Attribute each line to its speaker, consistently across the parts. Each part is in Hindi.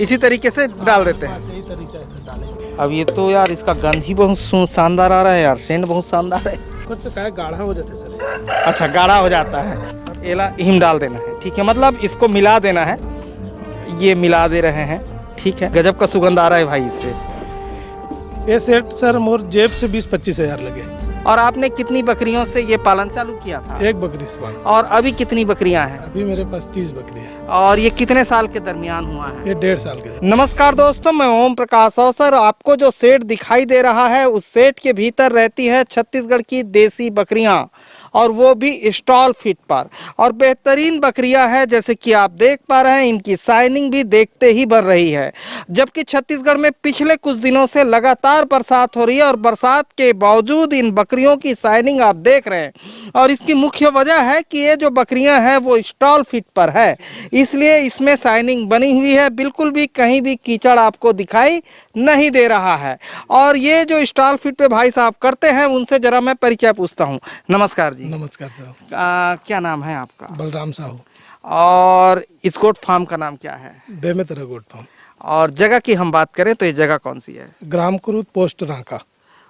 Speaker 1: इसी तरीके से डाल देते हैं।
Speaker 2: सही तरीका है डालेंगे।
Speaker 1: अब ये तो यार इसका गंध ही बहुत शानदार आ रहा है यार, सेंट बहुत शानदार है।
Speaker 2: ऊपर से क्या है, गाढ़ा हो जाता है सर।
Speaker 1: अच्छा, गाढ़ा हो जाता है। एला हिम डाल देना है, ठीक है, मतलब इसको मिला देना है। ये मिला दे रहे हैं, ठीक है। गजब का सुगंध आ रहा है भाई इससे।
Speaker 2: ये सेट सर मोर जेब से 20-25 हज़ार लगे।
Speaker 1: और आपने कितनी बकरियों से ये पालन चालू किया था?
Speaker 2: एक बकरी से पालन।
Speaker 1: और अभी कितनी बकरियां हैं?
Speaker 2: अभी मेरे पास 30 बकरी है।
Speaker 1: और ये कितने साल के दरमियान हुआ है?
Speaker 2: ये 1.5 साल के।
Speaker 1: नमस्कार दोस्तों, मैं ओम प्रकाश अवसर। आपको जो सेट दिखाई दे रहा है उस सेट के भीतर रहती है छत्तीसगढ़ की देसी बकरियां, और वो भी स्टॉल फीट पर। और बेहतरीन बकरियां हैं, जैसे कि आप देख पा रहे हैं। इनकी साइनिंग भी देखते ही बन रही है। जबकि छत्तीसगढ़ में पिछले कुछ दिनों से लगातार बरसात हो रही है, और बरसात के बावजूद इन बकरियों की साइनिंग आप देख रहे हैं। और इसकी मुख्य वजह है कि ये जो बकरियां हैं वो स्टॉल फीट पर है, इसलिए इसमें साइनिंग बनी हुई है। बिल्कुल भी कहीं भी कीचड़ आपको दिखाई नहीं दे रहा है। और ये जो स्टॉल फीट पे भाई साहब करते हैं, उनसे जरा मैं परिचय पूछता हूँ। नमस्कार जी।
Speaker 2: नमस्कार साहब।
Speaker 1: क्या नाम है आपका?
Speaker 2: बलराम साहू।
Speaker 1: और इस गोट फार्म का नाम क्या है?
Speaker 2: Bemetara goat farm.
Speaker 1: और जगह की हम बात करें तो ये जगह कौन सी है?
Speaker 2: ग्राम कुरुद, पोस्ट रांका।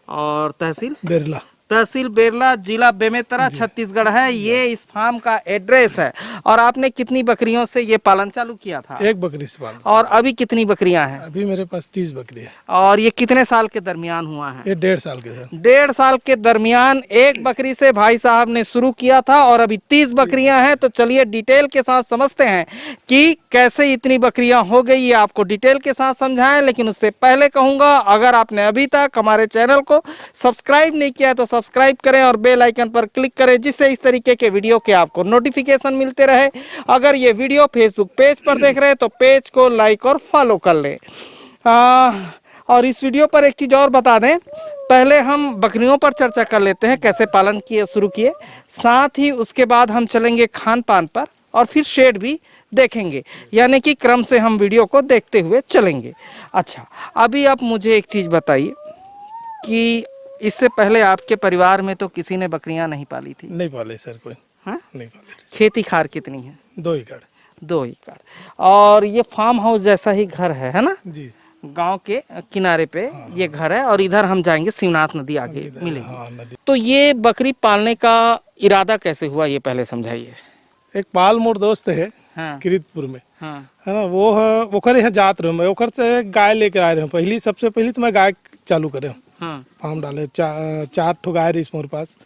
Speaker 1: और तहसील?
Speaker 2: बेरला।
Speaker 1: तहसील बेरला, जिला बेमेतरा, छत्तीसगढ़ है। ये इस फार्म का एड्रेस है। और आपने कितनी बकरियों से ये पालन चालू किया था?
Speaker 2: एक बकरी से पालन।
Speaker 1: और अभी कितनी बकरियां हैं?
Speaker 2: अभी मेरे पास 30 बकरी है।
Speaker 1: और ये कितने साल के दरमियान हुआ है?
Speaker 2: ये 1.5 साल के सर।
Speaker 1: 1.5 साल के दरमियान एक बकरी से भाई साहब ने शुरू किया था, और अभी 30 बकरियां हैं। तो चलिए डिटेल के साथ समझते हैं कि कैसे इतनी बकरियां हो गई। ये आपको डिटेल के साथ समझाएं, लेकिन उससे पहले कहूंगा, अगर आपने अभी तक हमारे चैनल को सब्सक्राइब नहीं किया तो सब्सक्राइब करें और बेल आइकन पर क्लिक करें, जिससे इस तरीके के वीडियो के आपको नोटिफिकेशन मिलते रहे। अगर ये वीडियो फेसबुक पेज पर देख रहे हैं तो पेज को लाइक और फॉलो कर लें। और इस वीडियो पर एक चीज़ और बता दें, पहले हम बकरियों पर चर्चा कर लेते हैं, कैसे पालन किए शुरू किए। साथ ही उसके बाद हम चलेंगे खान पान पर, और फिर शेड भी देखेंगे। यानी कि क्रम से हम वीडियो को देखते हुए चलेंगे। अच्छा, अभी आप मुझे एक चीज़ बताइए कि इससे पहले आपके परिवार में तो किसी ने बकरियां नहीं पाली थी?
Speaker 2: नहीं पाले सर कोई।
Speaker 1: हाँ?
Speaker 2: नहीं पाले।
Speaker 1: खेती खार कितनी है?
Speaker 2: 2 एकड़।
Speaker 1: 2 एकड़। और ये फार्म हाउस जैसा ही घर है ना?
Speaker 2: जी।
Speaker 1: गांव के किनारे पे ये घर है, और इधर हम जाएंगे, शिवनाथ नदी आगे मिलेगी।
Speaker 2: हाँ, नदी।
Speaker 1: तो ये बकरी पालने का इरादा कैसे हुआ, ये पहले समझाइए।
Speaker 2: एक पाल मोर दोस्त है।
Speaker 1: हाँ।
Speaker 2: किरीतपुर में।
Speaker 1: हाँ।
Speaker 2: है ना, वो ओकर यहाँ जात रहे मैं, ओकर से गाय लेकर आए रहे। सबसे पहली तो मैं गाय चालू करे हूँ।
Speaker 1: हाँ।
Speaker 2: फार्म डाले 4 ठो गाय रही मोर पास।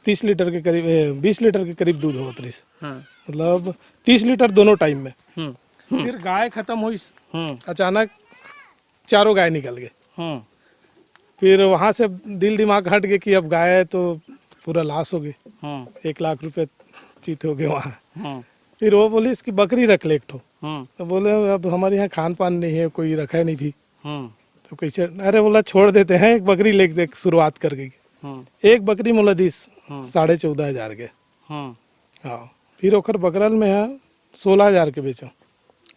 Speaker 2: 30 लीटर के करीब 20 लीटर के करीब दूध होत रही।
Speaker 1: हाँ।
Speaker 2: मतलब 30 लीटर दोनों टाइम में।
Speaker 1: हम्म।
Speaker 2: फिर गाय खत्म हुई, अचानक 4 गाय निकल गए। फिर वहाँ से दिल दिमाग हट गए कि अब गाय है तो पूरा लॉस हो गए। 1 लाख रुपए चीत हो गए वहाँ। फिर वो बोली इसकी बकरी रख ले एक ठो। तो बोले अब हमारे यहाँ खान पान नहीं है, कोई रखा है नहीं भी। तो कैसे, अरे बोला छोड़ देते हैं, एक बकरी लेके शुरुआत कर गई। एक बकरी मोला दी 14,500 के। हाँ। फिर ओकर बकरल में है 16,000 के बेचो।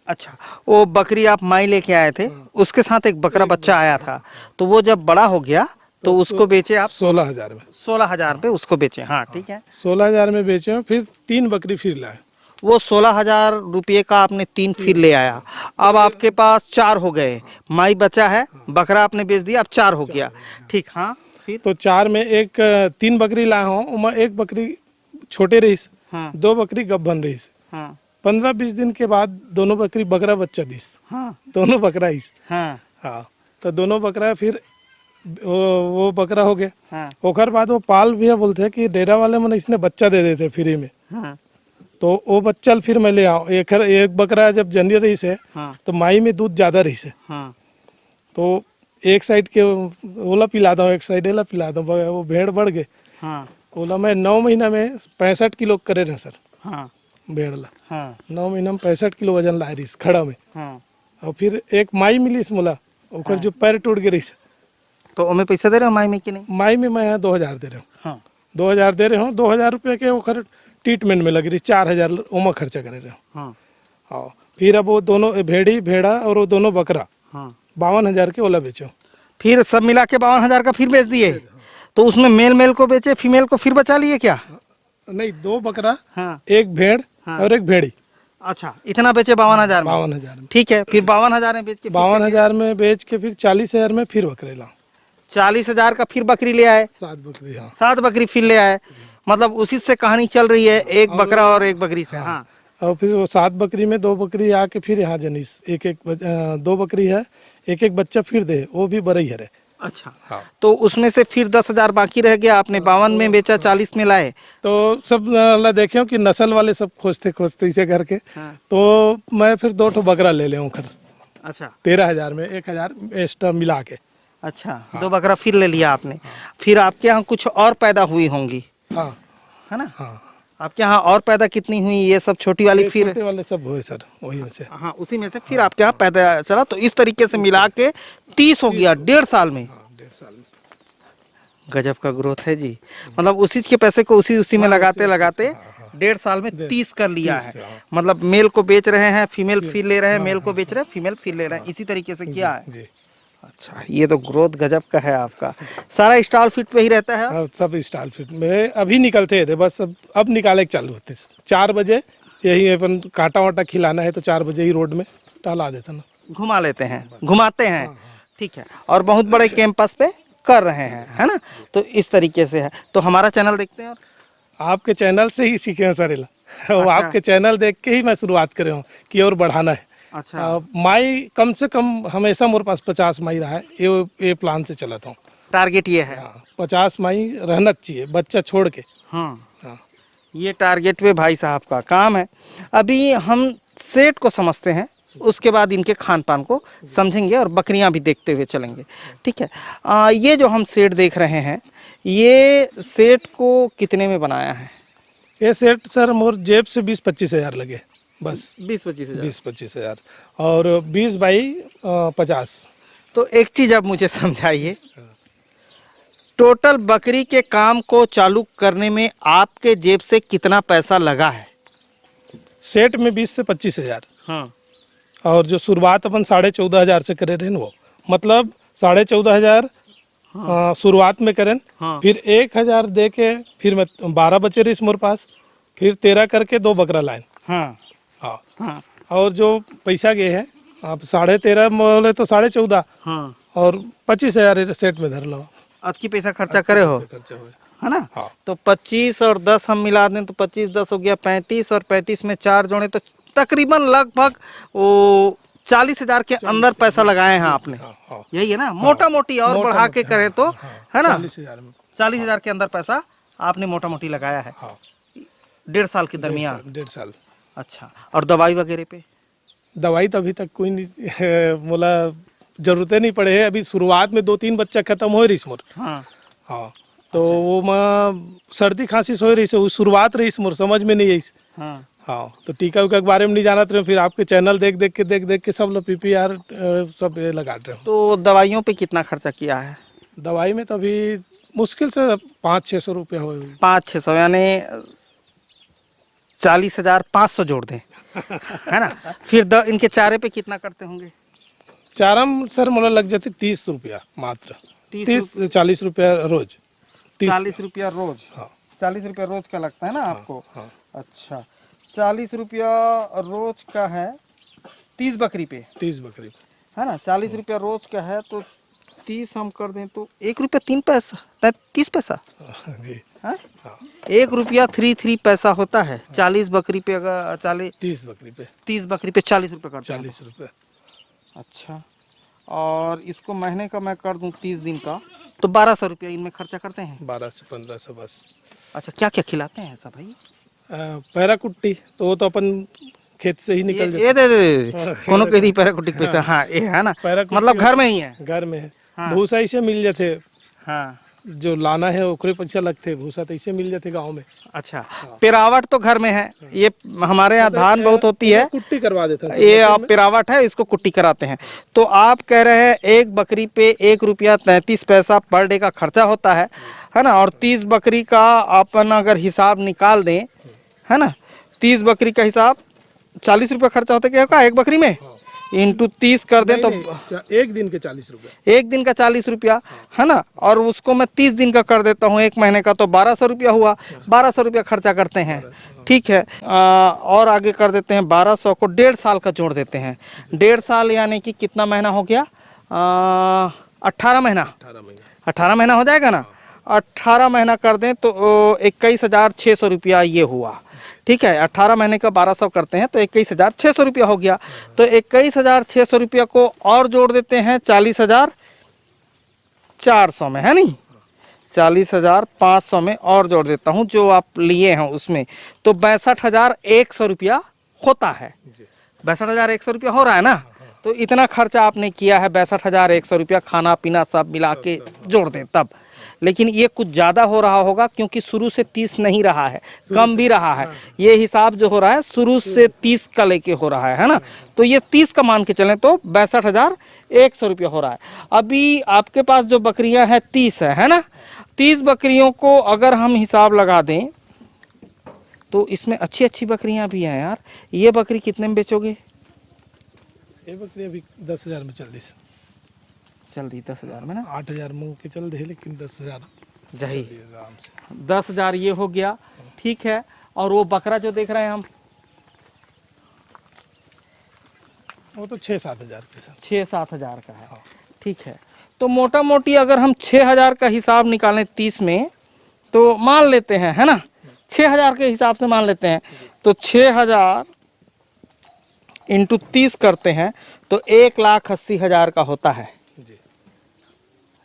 Speaker 1: अच्छा, वो बकरी आप माई लेके आए थे, उसके साथ एक बकरा बच्चा आया था, तो वो जब बड़ा हो गया तो उसको बेचे आप?
Speaker 2: 16,000 में।
Speaker 1: 16,000 पे उसको बेचे। हाँ, ठीक है।
Speaker 2: 16,000 में बेचे। फिर 3 बकरी फिर लाए।
Speaker 1: वो 16,000 रुपये का आपने 3 फिर ले आया। अब आपके पास 4 हो गए। माई बचा है, बकरा आपने बेच दिया, अब 4 हो गया। ठीक। हाँ। फिर
Speaker 2: तो 4 में 3 बकरी लाया हूँ। एक बकरी छोटे रही।
Speaker 1: हाँ।
Speaker 2: 2 बकरी गब्बन रही।
Speaker 1: हाँ।
Speaker 2: 15-20 दिन के बाद दोनों बकरी बकरा बच्चा दी।
Speaker 1: हाँ।
Speaker 2: दोनों बकरा ही।
Speaker 1: हाँ।
Speaker 2: हाँ। तो दोनों बकरा फिर वो बकरा हो गया।
Speaker 1: हाँ।
Speaker 2: ओकर बाद वो पाल भैया बोलते हैं कि डेरा वाले मन इसने बच्चा दे देते फ्री में।
Speaker 1: हाँ।
Speaker 2: तो वो बच्चा फिर मैं ले आऊँ। एक बकरा जब जन्म रही से, तो माई में दूध ज्यादा रही से। तो एक साइड के ओला पिला दूँ, एक साइड एला पिला दूँ, वो भेड़ बढ़ गए। ओला मैं 9 महीना में 65 किलो करे रहे सर। भेड़ ला 9 महीना में 65 किलो वजन ला रही खड़ा में। और फिर एक माई मिली मोला, ओकर जो पैर टूट गई रही।
Speaker 1: तो हमें पैसा दे रहे हो माई में कि नहीं?
Speaker 2: माई में मैं 2,000 दे रहा हूँ। 2,000 दे रहे हूँ। 2,000 रुपये के ओकर ट्रीटमेंट में लग रही। 4,000 उमा खर्चा करे रहे हो। हाँ। फिर अब वो दोनों भेड़ा और वो दोनों बकरा 52,000 के ओला बेचो।
Speaker 1: फिर सब मिला के 52,000 का फिर बेच दिए? तो उसमें मेल को बेचे, फीमेल को फिर बचा लिए क्या?
Speaker 2: नहीं, 2 बकरा, 1 भेड़ और 1 भेड़ी।
Speaker 1: अच्छा, इतना बेचे 52,000 में?
Speaker 2: 52,000 में।
Speaker 1: ठीक है, फिर 52,000 में बेच के
Speaker 2: 52,000 में बेच के फिर 40,000 में फिर बकरे लाऊं।
Speaker 1: 40,000 का फिर बकरी ले आए,
Speaker 2: 7 बकरी। हाँ,
Speaker 1: 7 बकरी फिर ले आए। मतलब उसी से कहानी चल रही है, एक बकरा और एक बकरी से। हाँ,
Speaker 2: और फिर वो 7 बकरी में 2 बकरी आके फिर यहाँ जनीस एक 2 बकरी है, एक बच्चा फिर दे, वो भी बड़ी है।
Speaker 1: अच्छा।
Speaker 2: हाँ।
Speaker 1: तो उसमें से फिर 10,000 बाकी रह गया, आपने 52 में बेचा, 40 में लाए।
Speaker 2: तो सब अल्लाह देखे हो कि नस्ल वाले सब खोजते खोजते इसे करके,
Speaker 1: हाँ।
Speaker 2: तो मैं फिर 2 ठो बकरा ले ले खर
Speaker 1: अच्छा
Speaker 2: 13,000 में 1,000 एक्स्ट्रा मिला के।
Speaker 1: अच्छा, 2 बकरा फिर ले लिया आपने। फिर आपके यहाँ कुछ और पैदा हुई होंगी,
Speaker 2: हाँ
Speaker 1: है ना?
Speaker 2: हाँ,
Speaker 1: आपके यहाँ और पैदा कितनी हुई? ये सब छोटी वाली
Speaker 2: ये
Speaker 1: फिर?
Speaker 2: छोटे वाले सब हुए सर, वही में से।
Speaker 1: हाँ, उसी में से फिर आपके यहाँ पैदा चला। तो इस तरीके से मिला के 30 हो गया 1.5 साल में।
Speaker 2: हाँ, 1.5 साल में।
Speaker 1: गजब का ग्रोथ है जी। मतलब उसी के पैसे को उसी में लगाते लगाते 1.5 साल में 30 कर लिया है। मतलब मेल को बेच रहे हैं, फीमेल फिर ले रहे हैं, मेल को बेच रहे हैं, फीमेल फिर ले रहे हैं, इसी तरीके से किया है।
Speaker 2: जी।
Speaker 1: अच्छा, ये तो ग्रोथ गजब का है आपका। सारा स्टॉल फिट पे ही रहता है?
Speaker 2: हाँ, सब स्टाइल फिट में अभी निकलते थे, बस अब निकाले के चालू होते 4 बजे। यही अपन कांटा वाटा खिलाना है तो 4 बजे ही रोड में टहला देते ना,
Speaker 1: घुमा लेते हैं, घुमाते हैं। ठीक है, और बहुत बड़े कैंपस पे कर रहे हैं, है ना? तो इस तरीके से है। तो हमारा चैनल देखते हैं आप?
Speaker 2: आपके चैनल से ही सीखे हैं सर। वो
Speaker 1: अच्छा।
Speaker 2: आपके चैनल देख के ही मैं शुरुआत करे हूँ कि और बढ़ाना है।
Speaker 1: अच्छा,
Speaker 2: माई कम से कम हमेशा मेरे पास 50 माई रहा है, ये प्लान से चलाता हूँ।
Speaker 1: टारगेट ये है।
Speaker 2: 50 माई रहना चाहिए बच्चा छोड़ के।
Speaker 1: हाँ,
Speaker 2: हाँ,
Speaker 1: ये टारगेट पे भाई साहब का काम है। अभी हम सेट को समझते हैं, उसके बाद इनके खान पान को समझेंगे और बकरियां भी देखते हुए चलेंगे। ठीक है, ये जो हम सेट देख रहे हैं, ये सेट को कितने में बनाया है?
Speaker 2: ये सेट सर मोर जेब से 20-25 हज़ार लगे बस।
Speaker 1: 20-25 हज़ार।
Speaker 2: 20-25 हज़ार और 20 बाई 50।
Speaker 1: तो एक चीज अब मुझे समझाइए, टोटल बकरी के काम को चालू करने में आपके जेब से कितना पैसा लगा है?
Speaker 2: सेट में 20 से 25 हज़ार।
Speaker 1: हाँ,
Speaker 2: और जो शुरुआत अपन 14,500 से करे रहे वो, मतलब 14,500 शुरुआत में करें।
Speaker 1: हाँ।
Speaker 2: फिर 1,000 दे के फिर मैं 12 बचे रही मोर पास, फिर 13 करके 2 बकरा लाइन।
Speaker 1: हाँ,
Speaker 2: हाँ,
Speaker 1: हाँ,
Speaker 2: और जो पैसा गए हैं आप 13.5 बोले तो 14,500
Speaker 1: हाँ।
Speaker 2: और 25,000 सेट में धर लो।
Speaker 1: अब की पैसा खर्चा करे हो,
Speaker 2: खर्चा हुआ।
Speaker 1: है ना?
Speaker 2: हाँ।
Speaker 1: तो 25 और 10 हम मिला दें तो 25-10 हो गया 35, और 35 में 4 जोड़े तो तकरीबन लगभग वो 40,000 के अंदर पैसा लगाए हैं आपने।
Speaker 2: हाँ, हाँ।
Speaker 1: यही है ना? मोटा मोटी और बढ़ा के करें तो, है ना?
Speaker 2: 40,000 में।
Speaker 1: 40,000 के अंदर पैसा आपने मोटा मोटी लगाया है
Speaker 2: हाँ,
Speaker 1: 1.5 साल के दरमियान।
Speaker 2: 1.5 साल।
Speaker 1: अच्छा, और दवाई वगैरह पे?
Speaker 2: दवाई तो अभी तक कोई नहीं बोला, जरूरतें नहीं पड़े है। अभी शुरुआत में 2-3 बच्चा खत्म हो रही मोर।
Speaker 1: हाँ,
Speaker 2: हाँ, तो वो मैं सर्दी खांसी हो रही से शुरुआत रही मोर, समझ में नहीं आई।
Speaker 1: हाँ।
Speaker 2: हाँ, तो टीका उका के बारे में नहीं जाना था, फिर आपके चैनल देख देख के सब लोग PPR सब ये लगा रहे हो।
Speaker 1: तो दवाइयों पे कितना खर्चा किया है?
Speaker 2: दवाई में तो अभी मुश्किल से 500-600 रुपये हो।
Speaker 1: 500-600 यानी 40,500 जोड़ दें, है ना? फिर इनके चारे पे कितना करते होंगे?
Speaker 2: चारम सर मोला लग जाते 30 रुपया मात्र, 30-40 रुपया रोज।
Speaker 1: 40 रुपया रोज?
Speaker 2: हाँ,
Speaker 1: 40 रुपया रोज का लगता है ना आपको?
Speaker 2: हाँ।
Speaker 1: अच्छा, 40 रुपया रोज का है 30 बकरी पे,
Speaker 2: 30 बकरी।
Speaker 1: है ना? 40 रुपया रोज का है तो 30 हम कर दें तो 1 रुपया 3 पैसा, 30 पैसा
Speaker 2: जी।
Speaker 1: है?
Speaker 2: हाँ,
Speaker 1: 1 रुपया 3 पैसा होता है 40 बकरी पे। अगर
Speaker 2: 30 बकरी पे
Speaker 1: 30 बकरी पे 40 रुपये करते हैं।
Speaker 2: 40 रुपये।
Speaker 1: अच्छा, और इसको महीने का मैं कर दूं 30 दिन का तो 1200 रुपया इनमें खर्चा करते हैं।
Speaker 2: 12 से 1500 बस।
Speaker 1: अच्छा, क्या क्या खिलाते हैं ऐसा भाई?
Speaker 2: पैरा कुट्टी तो वो तो अपन खेत से ही निकल
Speaker 1: ये दे कोनो कह दी पैराकुटी पैसा। हाँ, ये है ना? मतलब घर में ही है?
Speaker 2: घर में है।
Speaker 1: हाँ।
Speaker 2: भूसा ऐसे मिल जाते,
Speaker 1: हाँ।
Speaker 2: जो लाना है ओकरे पैसा लगते, भूसा तो ऐसे मिल जाते गाँव में।
Speaker 1: अच्छा, पिरावट तो घर में है। ये हमारे यहाँ धान बहुत होती है,
Speaker 2: कुट्टी करवा देता
Speaker 1: ये आप पिरावट है, इसको कुट्टी कराते हैं। तो आप कह रहे हैं एक बकरी पे 1 रुपया 33 पैसा पर डे का खर्चा होता है ना? और 30 बकरी का अपन अगर हिसाब निकाल दें, है ना? 30 बकरी का हिसाब 40 रुपया खर्चा होता है क्या एक बकरी में? इंटू 30 कर दें तो
Speaker 2: एक दिन के 40 रुपये।
Speaker 1: एक दिन का 40 रुपया, है ना? और उसको मैं 30 दिन का कर देता हूँ, 1 महीने का तो 1200 रुपया हुआ। 1200 रुपया खर्चा करते हैं, ठीक है। और आगे कर देते हैं 1200 को 1.5 साल का जोड़ देते हैं। 1.5 साल यानी कि कितना महीना हो गया? 18 महीना। 18 महीना हो जाएगा ना। 18 महीना कर दें तो 21,600 रुपया ये हुआ। ठीक है, 18 महीने का 1200 करते हैं तो 21,600 रुपया हो गया। तो 21,600 रुपया को और जोड़ देते हैं 40,400 में, है नहीं? 40,500 में और जोड़ देता हूं जो आप लिए हैं उसमें, तो 62,100 रुपया होता है। 62,100 रुपया हो रहा है ना। तो इतना खर्चा आपने किया है, 62,100 रुपया खाना पीना सब मिला के जोड़ दें तब। लेकिन ये कुछ ज़्यादा हो रहा होगा क्योंकि शुरू से 30 नहीं रहा है, कम भी रहा है। ये हिसाब जो हो रहा है शुरू से 30 का लेके हो रहा है ना। तो ये 30 का मान के चलें तो 62,100 रुपया हो रहा है। अभी आपके पास जो बकरियां हैं 30 है ना। 30 बकरियों को अगर हम हिसाब लगा दें तो इसमें अच्छी अच्छी बकरियां भी हैं यार। ये बकरी कितने में बेचोगे?
Speaker 2: ये बकरी अभी 10,000 में चल रही सर।
Speaker 1: चल रही 10,000 में ना।
Speaker 2: 8,000 मुँह के चल रही, लेकिन 10,000
Speaker 1: जही
Speaker 2: आराम से।
Speaker 1: 10,000 ये हो गया। ठीक है। और वो बकरा जो देख रहे हैं हम,
Speaker 2: वो तो 6-7 हज़ार के सर।
Speaker 1: 6-7 हज़ार का है। ठीक है। तो मोटा मोटी अगर हम 6,000 का हिसाब निकालें 30 में तो मान लेते हैं, है ना, 6,000 के हिसाब से मान लेते हैं तो 6,000 इंटू 30 करते हैं तो 1,80,000 का होता है।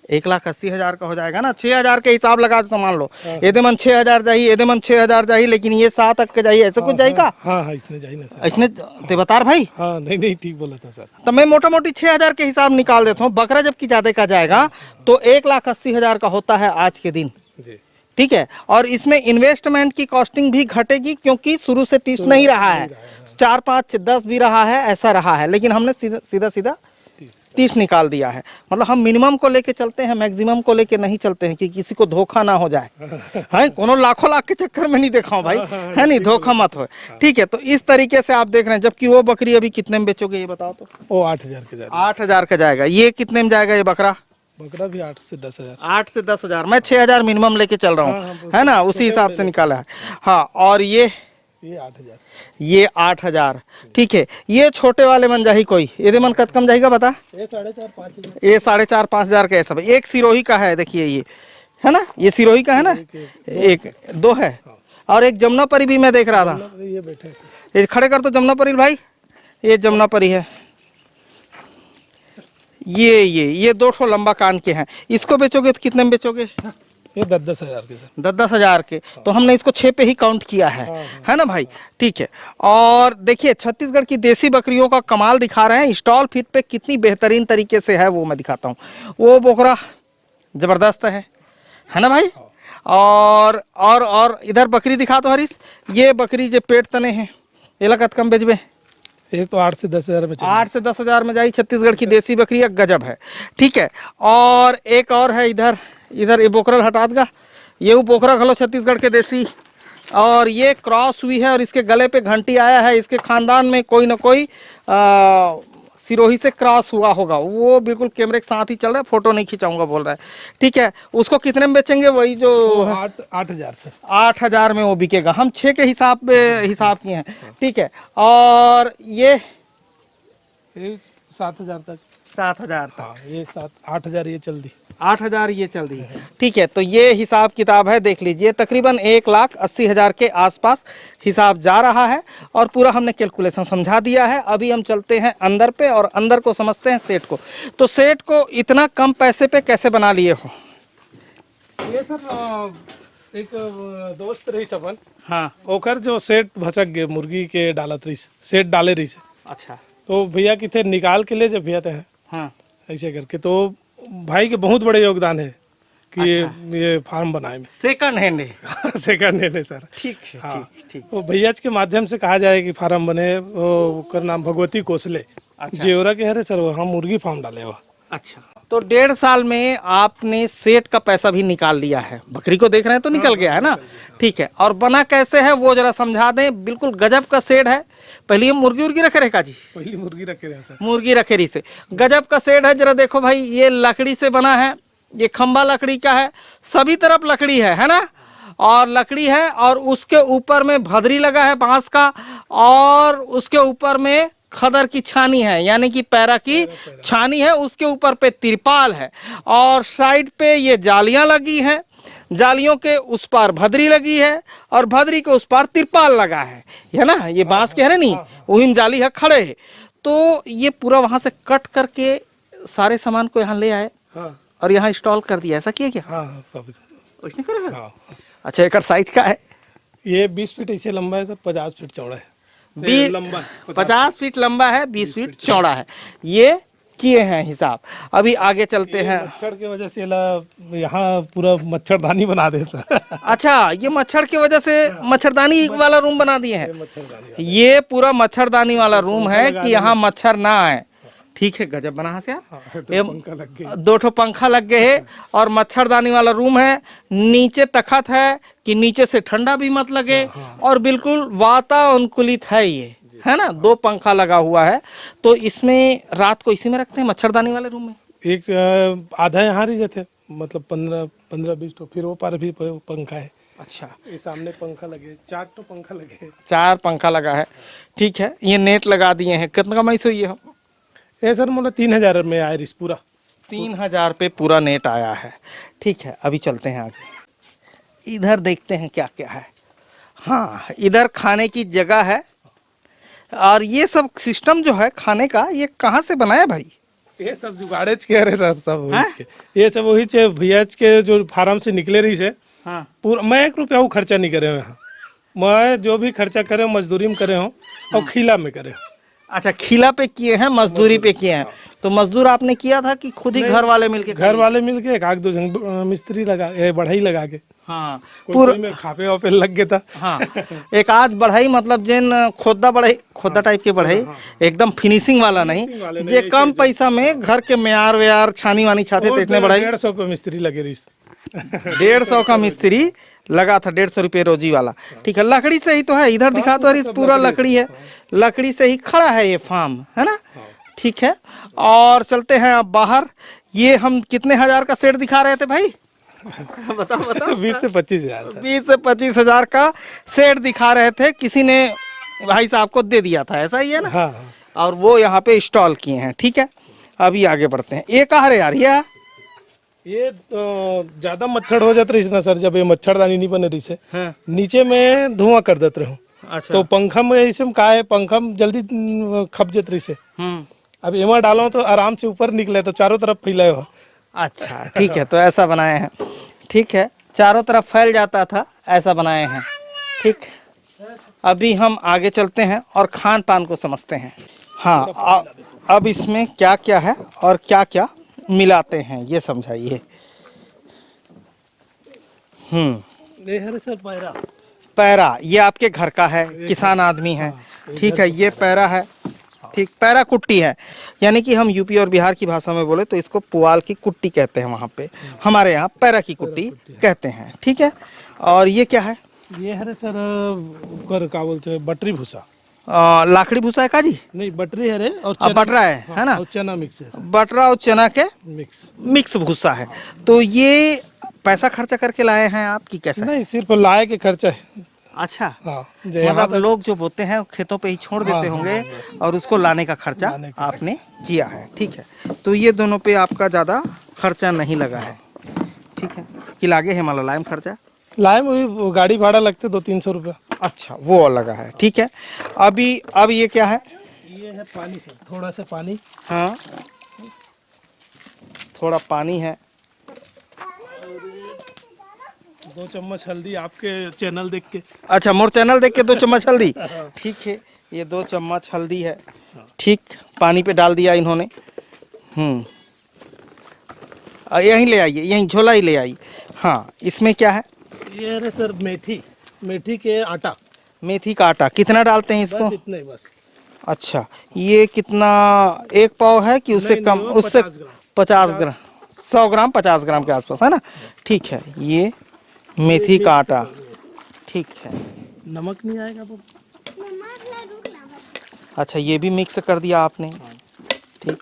Speaker 1: 1,80,000 का हो जाएगा ना। 6,000 के हिसाब लगा तो मान लो यदि मन 6,000 चाहिए, यदि मन 6,000 चाहिए, लेकिन ये 7 तक के चाहिए, ऐसे कुछ जाएगा।
Speaker 2: हाँ, इसने जाइए ना सर।
Speaker 1: इसने ते बता भाई।
Speaker 2: हाँ, नहीं ठीक बोला था सर।
Speaker 1: तो मैं मोटा मोटी 6,000 के हिसाब निकाल देता हूँ। बकरा जबकि ज्यादा का जाएगा तो 1,80,000 का होता है आज के दिन। ठीक है। और इसमें इन्वेस्टमेंट की कॉस्टिंग भी घटेगी क्योंकि शुरू से 30 नहीं रहा है, 4, 5, 10 भी रहा है, ऐसा रहा है। लेकिन हमने सीधा 30 निकाल दिया है। मतलब हम मिनिमम को लेके चलते हैं, मैक्सिमम को लेके नहीं चलते हैं कि किसी को धोखा ना हो जाए। है कोनो लाखों लाख के चक्कर में नहीं देखा हूं भाई, है नहीं, धोखा मत हो। ठीक है। तो इस तरीके से आप देख रहे हैं। जबकि वो बकरी अभी कितने में बेचोगे ये बताओ तो?
Speaker 2: वो 8,000 के जाएगा।
Speaker 1: 8,000 का जाएगा। ये कितने में जाएगा ये बकरा?
Speaker 2: बकरा भी 8 से 10,000।
Speaker 1: 8 से 10,000। मैं 6,000 मिनिमम लेके चल रहा हूँ, है ना, उसी हिसाब से निकाला है। हाँ। और ये
Speaker 2: 8,000।
Speaker 1: ये 8,000। ठीक है। ये छोटे वाले मन जाही कोई यदि मन कत कम जाएगा बता?
Speaker 2: ये 4,500।
Speaker 1: ये 4,500 का है सब। एक सिरोही का है, देखिए ये, है ना, ये सिरोही का है ना। एक 2 है और एक जमुनापरी भी मैं देख रहा था।
Speaker 2: ये बैठे
Speaker 1: ये खड़े कर तो जमुनापरी भाई, ये जमुनापरी है। ये 2 लंबा कान के हैं। इसको बेचोगे तो कितने में बेचोगे?
Speaker 2: ये 10,000 के सर।
Speaker 1: 10,000 के। तो हमने इसको 6 पे ही काउंट किया है ना भाई। ठीक है। और देखिए छत्तीसगढ़ की देसी बकरियों का कमाल दिखा रहे हैं। स्टॉल फिट पे कितनी बेहतरीन तरीके से है वो मैं दिखाता हूँ। वो बोकरा जबरदस्त है ना भाई। और इधर बकरी दिखा तो हरीश। ये बकरी जो पेट तने हैं ये लगत कम बेचबे?
Speaker 2: ये तो 8 से 10,000 में
Speaker 1: 8 से 10,000 में जाई। छत्तीसगढ़ की देसी बकरी गजब है। ठीक है। और एक और है इधर ये बोकरल हटात गा। ये वो बोकरा खलो छत्तीसगढ़ के देसी, और ये क्रॉस हुई है और इसके गले पे घंटी आया है। इसके खानदान में कोई ना कोई सिरोही से क्रॉस हुआ होगा। वो बिल्कुल कैमरे के साथ ही चल रहा है, फोटो नहीं खिंचाऊंगा बोल रहा है। ठीक है। उसको कितने में बेचेंगे? वही जो
Speaker 2: 8,000 से।
Speaker 1: 8,000 में वो बिकेगा। हम 6 के हिसाब किए हैं। ठीक है। और ये
Speaker 2: 7,000 तक।
Speaker 1: 7,000 तक।
Speaker 2: हाँ, ये 8,000 ये चल दी।
Speaker 1: 8,000 ये चल रही है। ठीक है। तो ये हिसाब किताब है, देख लीजिए तकरीबन 1,80,000 के आसपास हिसाब जा रहा है। और पूरा हमने कैलकुलेशन समझा दिया है। अभी हम चलते हैं अंदर पे और अंदर को समझते हैं सेठ को। तो सेठ को इतना कम पैसे पे कैसे बना लिए हो?
Speaker 2: ये सर एक दोस्त रही सपन।
Speaker 1: हाँ।
Speaker 2: ओकर जो सेट भसक गए मुर्गी के डालत रही, सेट डाले रही से।
Speaker 1: अच्छा।
Speaker 2: तो भैया की थे निकाल के ले जब भैया थे।
Speaker 1: हाँ।
Speaker 2: ऐसे करके तो भाई के बहुत बड़े योगदान है कि
Speaker 1: अच्छा।
Speaker 2: ये फार्म बनाए में।
Speaker 1: सेकंड हैंड है।
Speaker 2: सेकंड हैंड है सर।
Speaker 1: ठीक है।
Speaker 2: हाँ।
Speaker 1: ठीक।
Speaker 2: वो भैया के माध्यम से कहा जाए कि फार्म बने। वो नाम भगवती कोसले।
Speaker 1: अच्छा।
Speaker 2: जेवरा के हरे सर, हम मुर्गी फार्म डाले हुआ।
Speaker 1: अच्छा। तो 1.5 साल में आपने सेठ का पैसा भी निकाल लिया है। बकरी को देख रहे हैं तो निकल गया है ना। ठीक है। और बना कैसे है वो जरा समझा दें। बिल्कुल गजब का सेठ है। पहले मुर्गी उर्गी रखे रहे काजी?
Speaker 2: पहली मुर्गी रखे रहे सर।
Speaker 1: मुर्गी रखे रही से गजब का सेट है। जरा देखो भाई, ये लकड़ी से बना है, ये खंबा लकड़ी का है, सभी तरफ लकड़ी है ना। और लकड़ी है और उसके ऊपर में भदरी लगा है बांस का, और उसके ऊपर में खदर की छानी है, यानी कि पैरा की छानी है, उसके ऊपर पे तिरपाल है, और साइड पे ये जालियां लगी हैं, जालियों के उस पार भदरी लगी है, और भदरी के उस पार तिरपाल लगा है ना, ये बांस के है ना, नहीं वही में जाली है, खड़े है। तो ये पूरा वहां से कट करके सारे सामान को यहाँ ले आए और यहाँ इंस्टॉल कर दिया, ऐसा किया क्या?
Speaker 2: हाँ सब
Speaker 1: उसने करा?
Speaker 2: हाँ।
Speaker 1: अच्छा, एकड़ साइज का है?
Speaker 2: ये 20 फीट ऐसे लंबा है सर, 50 फीट चौड़ा है।
Speaker 1: 50 फीट लंबा है, 20 फीट चौड़ा है, ये किए हैं हिसाब। अभी आगे चलते हैं।
Speaker 2: मच्छर की वजह से यहाँ पूरा मच्छरदानी बना दे सर।
Speaker 1: अच्छा, ये मच्छर की वजह से मच्छरदानी वाला रूम बना दिए हैं।
Speaker 2: मच्छरदानी
Speaker 1: ये पूरा मच्छरदानी वाला रूम है कि यहाँ मच्छर ना आए। ठीक है, गजब बना है यार।
Speaker 2: पंखा लग गए,
Speaker 1: 2 ठो पंखा लग गए है, और मच्छरदानी वाला रूम है। नीचे तखत है कि नीचे से ठंडा भी मत लगे, और बिल्कुल वातानुकूलित है ये, है ना। 2 पंखा लगा हुआ है। तो इसमें रात को इसी में रखते हैं, मच्छरदानी वाले रूम में।
Speaker 2: एक आधा यहाँ रह जाते, मतलब 15-20 तो फिर वो पार भी पंखा है।
Speaker 1: अच्छा,
Speaker 2: ये सामने पंखा लगे, 4 तो पंखा लगे,
Speaker 1: 4 पंखा लगा है। ठीक है, ये नेट लगा दिए हैं। कितना कमाई से हुई है?
Speaker 2: ये सर मतलब 3000 में आया रिस पूरा।
Speaker 1: 3000 पे पूरा नेट आया है। ठीक है, अभी चलते हैं आगे, इधर देखते हैं क्या क्या है। हाँ, इधर खाने की जगह है, और ये सब सिस्टम जो है खाने का, ये कहाँ से बनाया भाई?
Speaker 2: ये सब जुगाड़ेज के रहे सर, सब वही के, ये सब वही चे भैया के जो फार्म से निकले रही से।
Speaker 1: हाँ,
Speaker 2: पूरा मैं 1 रुपया वो खर्चा नहीं करे यहाँ, मैं जो भी खर्चा करे मजदूरी में करे हूँ और खिला में करे।
Speaker 1: अच्छा, खिला पे किए हैं, मजदूरी पे किए हैं। तो मजदूर आपने किया था कि खुद ही घर वाले मिलके?
Speaker 2: घर वाले मिलके 1-2 जन मिस्त्री लगा, बढ़ाई लगा के।
Speaker 1: हाँ,
Speaker 2: पूरा में खापे वापे लग गया था।
Speaker 1: हाँ, एक आज बढ़ाई मतलब जिन खोदा बढ़ाई, खोदा टाइप के बढ़ाई, एकदम फिनिशिंग वाला नहीं, जे कम पैसा में घर के म्यार व्यार छानी वानी चाहते थे, इसने बढ़ाई।
Speaker 2: 150 को मिस्त्री लगे रही।
Speaker 1: 150 का मिस्त्री लगा था, 150 रुपये रोजी वाला। ठीक है, लकड़ी से ही तो है, इधर दिखा तो पूरा लकड़ी है, लकड़ी से ही खड़ा है ये फार्म, है ना। ठीक है, और चलते हैं अब बाहर। ये हम कितने हजार का सेट दिखा रहे थे भाई? बताओ बताओ।
Speaker 2: 20 से 25 हजार।
Speaker 1: 20 से 25 हजार का सेट दिखा रहे थे, किसी ने भाई साहब को दे दिया था, ऐसा ही है ना।
Speaker 2: हाँ।
Speaker 1: और वो यहाँ पे इंस्टॉल किए हैं। ठीक है, अभी आगे बढ़ते हैं। ये कहाँ रे यार?
Speaker 2: ये ज्यादा मच्छर हो जाते रही ना सर, जब ये मच्छरदानी नहीं बने रही से।
Speaker 1: हाँ।
Speaker 2: नीचे में धुआं कर देते रहो।
Speaker 1: अच्छा,
Speaker 2: तो पंखा में ऐसे में का है, पंखा में जल्दी खप जाते रही से। अब एमा डालो तो आराम से ऊपर निकले, तो चारों तरफ फैलाए हो।
Speaker 1: अच्छा, ठीक है, तो ऐसा बनाए हैं। ठीक है, चारों तरफ फैल जाता था, ऐसा बनाए हैं। ठीक, अभी हम आगे चलते हैं और खान पान को समझते हैं। हाँ, अब इसमें क्या क्या है और क्या क्या मिलाते हैं, ये समझाइए।
Speaker 2: ये है सर पैरा।
Speaker 1: पैरा, ये आपके घर का है, किसान आदमी है। ठीक है, ये पैरा है। ठीक, पैरा कुट्टी है, यानी कि हम यूपी और बिहार की भाषा में बोले तो इसको पुआल की कुट्टी कहते हैं, वहाँ पे हमारे यहाँ पैरा की कुट्टी कहते हैं। ठीक है, और ये क्या है?
Speaker 2: ये है सर क्या बोलते हैं, बटरी भूसा।
Speaker 1: लाखड़ी भूसा है का जी?
Speaker 2: नहीं, बटरी है रे, और
Speaker 1: बटरा है ना,
Speaker 2: और चना मिक्स है।
Speaker 1: बटरा और चना के
Speaker 2: मिक्स
Speaker 1: भूसा है। तो ये पैसा खर्चा करके लाए हैं आप कि कैसा?
Speaker 2: नहीं, सिर्फ लाए के खर्चा है।
Speaker 1: अच्छा,
Speaker 2: हाँ,
Speaker 1: मतलब लोग जो बोते हैं खेतों पे ही छोड़ देते होंगे, और उसको लाने का खर्चा आपने किया है। ठीक है, तो ये दोनों पे आपका ज़्यादा खर्चा नहीं लगा है। ठीक है, कि लागे है मतलब लाइम खर्चा?
Speaker 2: लाए में गाड़ी भाड़ा लगते 200-300 रुपया।
Speaker 1: अच्छा, वो लगा है। ठीक है, अब ये क्या है?
Speaker 2: ये है पानी सर, थोड़ा सा पानी।
Speaker 1: हाँ, थोड़ा पानी है।
Speaker 2: 2 चम्मच हल्दी, आपके चैनल देख के।
Speaker 1: अच्छा, मोर चैनल देख के 2 चम्मच हल्दी। ठीक है, ये 2 चम्मच हल्दी है। ठीक, पानी पे डाल दिया इन्होंने। यहीं ले आइए, यहीं झोला ही ले आइए। हाँ, इसमें क्या है?
Speaker 2: ये है सर मेथी के आटा।
Speaker 1: मेथी का आटा कितना डालते हैं इसको?
Speaker 2: बस इतना ही बस।
Speaker 1: अच्छा, ये कितना, 1 पाव है कि उससे कम? उससे 50 ग्राम, 100 ग्राम, 50 ग्राम के आसपास, है ना। ठीक है, ये मेथी का आटा। ठीक है,
Speaker 2: नमक नहीं आएगा वो।
Speaker 1: अच्छा, ये भी मिक्स कर दिया आपने। ठीक,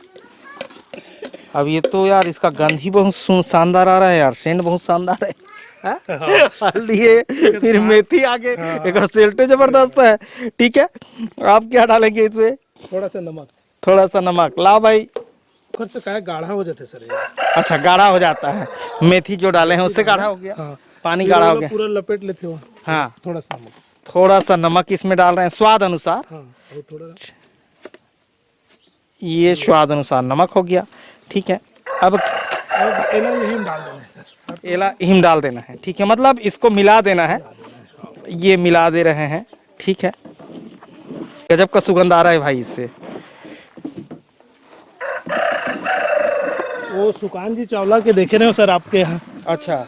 Speaker 1: अब ये तो यार इसका गंध ही बहुत शानदार आ रहा है यार, सेंट बहुत शानदार है। हाँ? हल्दी है, फिर मेथी आगे, एक सेल्टे जबरदस्त है। ठीक है, आप क्या डालेंगे इसमें?
Speaker 2: थोड़ा सा नमक।
Speaker 1: थोड़ा सा नमक। लाओ भाई।
Speaker 2: ऊपर से क्या गाढ़ा हो जाता है सर ये।
Speaker 1: अच्छा, गाढ़ा हो जाता है, मेथी जो डाले हैं उससे गाढ़ा हो गया।
Speaker 2: हाँ,
Speaker 1: पानी गाढ़ा हो गया,
Speaker 2: पूरा लपेट लेते हो।
Speaker 1: हाँ।
Speaker 2: थोड़ा सा नमक,
Speaker 1: थोड़ा सा नमक इसमें डाल रहे हैं स्वाद अनुसार।
Speaker 2: हाँ, और थोड़ा
Speaker 1: ये स्वाद अनुसार नमक हो गया। ठीक है, अब
Speaker 2: एला हिम डाल देना है सर।
Speaker 1: एला हिम डाल देना है। ठीक है, मतलब इसको मिला देना है। ये मिला दे रहे हैं। ठीक है, गजब का सुगंध आ रहा है भाई इससे।
Speaker 2: वो सुकान जी चावला के देखे रहे हो सर आपके यहाँ?
Speaker 1: अच्छा।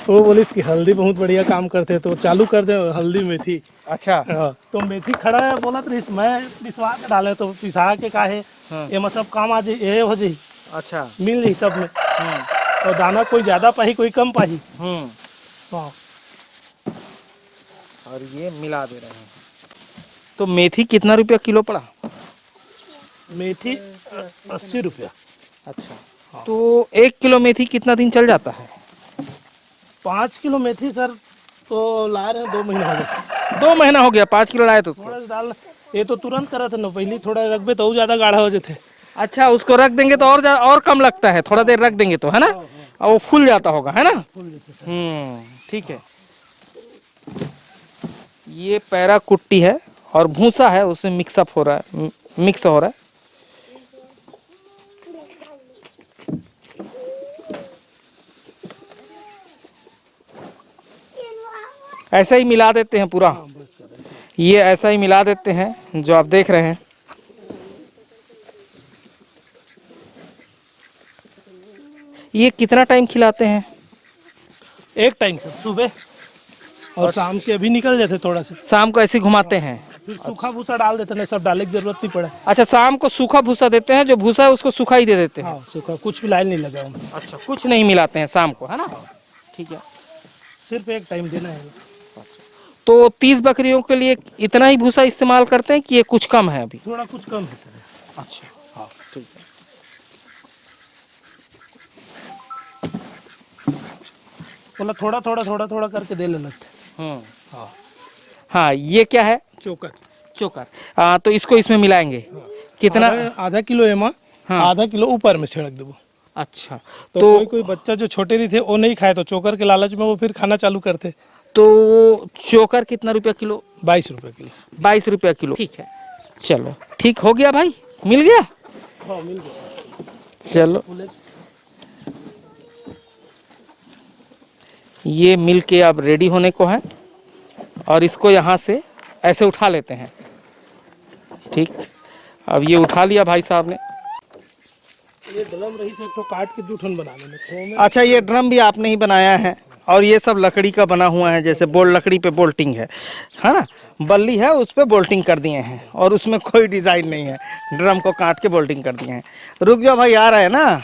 Speaker 2: वो बोली कि हल्दी बहुत बढ़िया काम करते हैं, तो चालू कर दे हल्दी मेथी।
Speaker 1: अच्छा।
Speaker 2: हाँ, तो मेथी खड़ा है, बोला तो मैं पिसवा के डाले, तो पिसा के काहे ये मतलब काम आ जाए, ये हो जाए।
Speaker 1: अच्छा।
Speaker 2: मिल जाए सब में। और दाना कोई ज्यादा पाही कोई कम पाही। हाँ,
Speaker 1: और ये मिला दे रहे हैं। तो मेथी कितना रुपया किलो पड़ा?
Speaker 2: मेथी 80 रुपया।
Speaker 1: अच्छा, तो 1 किलो मेथी कितना दिन चल जाता है?
Speaker 2: 5 किलो मेथी सर तो ला रहे हैं 2 महीना हो गया।
Speaker 1: 2 महीना हो गया 5 किलो लाए तो उसको।
Speaker 2: थोड़ा सा डाल, ये तो तुरंत करा था ना, पहले थोड़ा रखबे तो ज्यादा गाढ़ा हो जाते।
Speaker 1: अच्छा, उसको रख देंगे तो और कम लगता है, थोड़ा देर रख देंगे तो, है ना? और वो फूल जाता होगा, है ना? ठीक है। ये पैरा कुट्टी है और भूसा है, उसमें मिक्स हो रहा है। ऐसा ही मिला देते हैं पूरा। ये ऐसा ही मिला देते हैं जो आप देख रहे हैं। ये कितना टाइम खिलाते हैं?
Speaker 2: एक टाइम सर, सुबह और शाम के अभी निकल जाते थोड़ा सा।
Speaker 1: शाम को ऐसे ही घुमाते हैं,
Speaker 2: फिर सूखा भूसा डाल देते हैं, सब डालने की जरूरत नहीं पड़े।
Speaker 1: अच्छा, शाम को सूखा भूसा देते हैं, जो भूसा है उसको सूखा ही दे देते हैं।
Speaker 2: हाँ, सूखा, कुछ भी लाइन नहीं लगा उनमें।
Speaker 1: अच्छा, कुछ नहीं मिलाते हैं शाम को, है ना? ठीक है,
Speaker 2: सिर्फ एक टाइम देना है।
Speaker 1: तो 30 बकरियों के लिए इतना ही भूसा इस्तेमाल करते हैं कि ये कुछ कम है अभी?
Speaker 2: थोड़ा कुछ कम है सर।
Speaker 1: अच्छा, हाँ, ठीक है।
Speaker 2: बोला थोड़ा करके दे लेना। हाँ,
Speaker 1: हाँ, ये क्या है?
Speaker 2: चोकर।
Speaker 1: चोकर। तो इसको इसमें मिलाएंगे। कितना?
Speaker 2: आधा किलो एमा।
Speaker 1: हाँ।
Speaker 2: आधा किलो ऊपर में छिड़क देबो।
Speaker 1: अच्छा,
Speaker 2: तो कोई बच्चा जो छोटे नहीं थे वो नहीं खाए, तो चोकर के लालच में वो फिर खाना चालू करते।
Speaker 1: तो चोकर कितना रुपया किलो?
Speaker 2: 22 रुपये किलो।
Speaker 1: 22 रुपया किलो। ठीक है, चलो ठीक हो गया भाई, मिल गया।
Speaker 2: हाँ, मिल गया।
Speaker 1: चलो, ये मिल के अब रेडी होने को है और इसको यहाँ से ऐसे उठा लेते हैं। ठीक, अब ये उठा लिया भाई साहब ने।
Speaker 2: ये ड्रम रही से तो काट के 2 ठन बनाने में।
Speaker 1: अच्छा, ये ड्रम भी आपने ही बनाया है और ये सब लकड़ी का बना हुआ है, जैसे लकड़ी पे बोल्टिंग है ना? बल्ली है, उस पे बोल्टिंग कर दिए हैं और उसमें कोई डिज़ाइन नहीं है, ड्रम को काट के बोल्टिंग कर दिए हैं। रुक जाओ भाई, आ रहा है ना,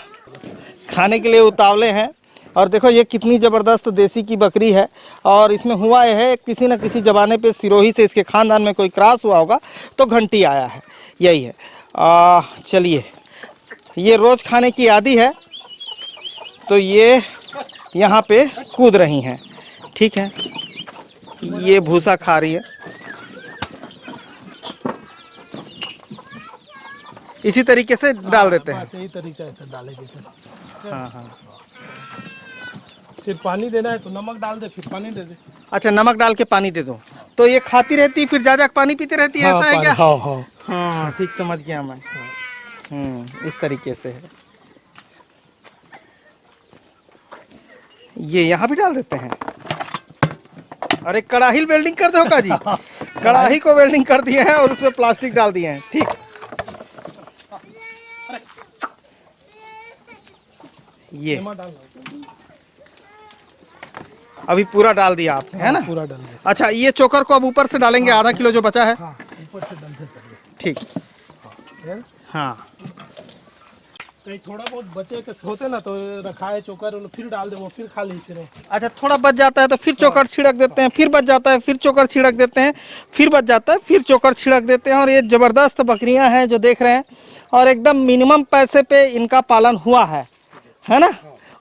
Speaker 1: खाने के लिए उतावले हैं। और देखो ये कितनी ज़बरदस्त देसी की बकरी है। और इसमें हुआ यह है, किसी न किसी ज़माने पे सिरोही से इसके ख़ानदान में कोई क्रॉस हुआ होगा तो घंटी आया है, यही है। चलिए, ये रोज़ खाने की आदी है तो ये यहाँ पे कूद रही हैं। ठीक है, ये भूसा खा रही है। इसी तरीके से डाल देते हैं।
Speaker 2: सही तरीका है डालेंगे।
Speaker 1: हाँ।
Speaker 2: फिर पानी देना है तो नमक डाल दे, फिर पानी दे दे।
Speaker 1: अच्छा, नमक डाल के पानी दे दो तो ये खाती रहती, फिर जा पानी पीते रहती है। ऐसा है क्या? हाँ, ठीक समझ गया मैं। इस तरीके से है। ये यहाँ भी डाल देते हैं। अरे, कड़ाही वेल्डिंग कर दो का जी। कड़ाही को वेल्डिंग कर दिए हैं और उसमें प्लास्टिक डाल दिए हैं। ठीक, ये अभी पूरा डाल दिया आपने, है ना?
Speaker 2: पूरा डाल दिया।
Speaker 1: अच्छा, ये चोकर को अब ऊपर से डालेंगे, आधा किलो जो बचा है।
Speaker 2: हाँ, ऊपर से डाल दे।
Speaker 1: ठीक, हाँ।
Speaker 2: कहीं थोड़ा बहुत बचे के होते ना तो रखा है चोकर, फिर डाल दे, वो फिर खा ली फिर।
Speaker 1: अच्छा, थोड़ा बच जाता है तो फिर चोकर छिड़क देते हैं, फिर बच जाता है फिर चोकर छिड़क देते हैं, फिर बच जाता है फिर चोकर छिड़क देते हैं। और ये ज़बरदस्त बकरियां हैं जो देख रहे हैं, और एकदम मिनिमम पैसे पे इनका पालन हुआ है ना,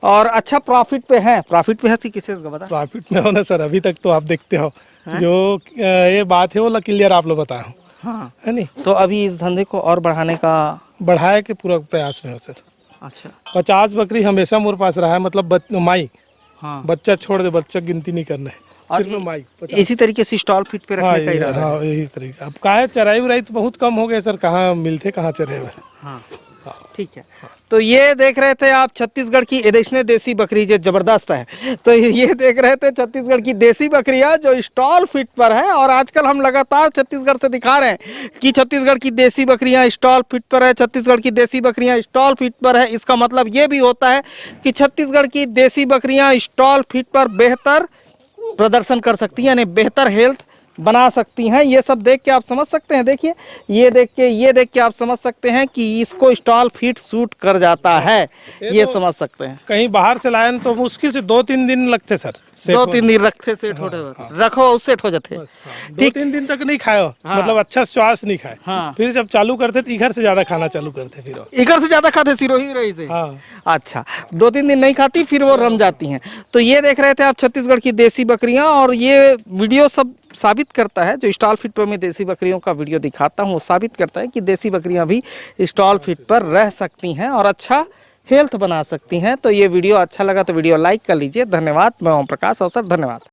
Speaker 1: और अच्छा प्रॉफिट पे है। प्रॉफिट पे है कि किसे बता?
Speaker 2: प्रॉफिट में हो ना सर, अभी तक तो आप देखते हो जो ये बात है वो क्लियर आप लोग बताए हो,
Speaker 1: हाँ
Speaker 2: है नहीं?
Speaker 1: तो अभी इस धंधे को और बढ़ाने का
Speaker 2: बढ़ाए के पूरा प्रयास में हो सर।
Speaker 1: अच्छा
Speaker 2: 50 बकरी हमेशा मोर पास रहा है, मतलब माई,
Speaker 1: हाँ,
Speaker 2: बच्चा छोड़ दे, बच्चा गिनती नहीं करना है,
Speaker 1: और
Speaker 2: सिर्फ माई 50।
Speaker 1: इसी तरीके से स्टॉल फिट पे
Speaker 2: हाँ
Speaker 1: रखने का इरादा है।
Speaker 2: हाँ यही तरीका। अब कहा चराई उराई तो बहुत कम हो गए सर, कहाँ मिलते कहाँ चरे हुए।
Speaker 1: हाँ ठीक है। तो ये देख रहे थे आप छत्तीसगढ़ की एदेशने देसी बकरी जो जबरदस्त है। तो ये देख रहे थे छत्तीसगढ़ की देसी बकरियां जो स्टॉल फिट पर है, और आजकल हम लगातार छत्तीसगढ़ से दिखा रहे हैं कि छत्तीसगढ़ की देसी बकरियां स्टॉल फिट पर है, छत्तीसगढ़ की देसी बकरियां स्टॉल फिट पर है। इसका मतलब ये भी होता है कि छत्तीसगढ़ की देसी बकरियां स्टॉल फिट पर बेहतर प्रदर्शन कर सकती हैं, यानी बेहतर हेल्थ बना सकती हैं। ये सब देख के आप समझ सकते हैं, देखिए ये देख के आप समझ सकते हैं कि इसको स्टॉल फिट सूट कर जाता है, ये समझ सकते हैं।
Speaker 2: कहीं बाहर से लाए तो मुश्किल से 2-3 दिन लगते सर,
Speaker 1: 2-3 दिन रखते सेट हो रखो उस सेट हो जाते।
Speaker 2: 2-3 दिन तक नहीं खाए, मतलब अच्छा श्वास नहीं खाए।
Speaker 1: हाँ।
Speaker 2: फिर जब चालू करते तो इधर से ज्यादा खाना चालू करते, फिर
Speaker 1: इधर से ज्यादा खाते सिरोही रही से।
Speaker 2: हाँ।
Speaker 1: अच्छा 2-3 दिन नहीं खाती फिर वो रम जाती हैं। तो ये देख रहे थे आप छत्तीसगढ़ की देसी बकरियां, और ये वीडियो सब साबित करता है, जो स्टॉल फिट पर मैं देसी बकरियों का वीडियो दिखाता हूँ वो साबित करता है कि देसी बकरियां भी स्टॉल फिट पर रह सकती हैं और अच्छा हेल्थ बना सकती हैं। तो ये वीडियो अच्छा लगा तो वीडियो लाइक कर लीजिए। धन्यवाद। मैं ओम प्रकाश अवसर, धन्यवाद।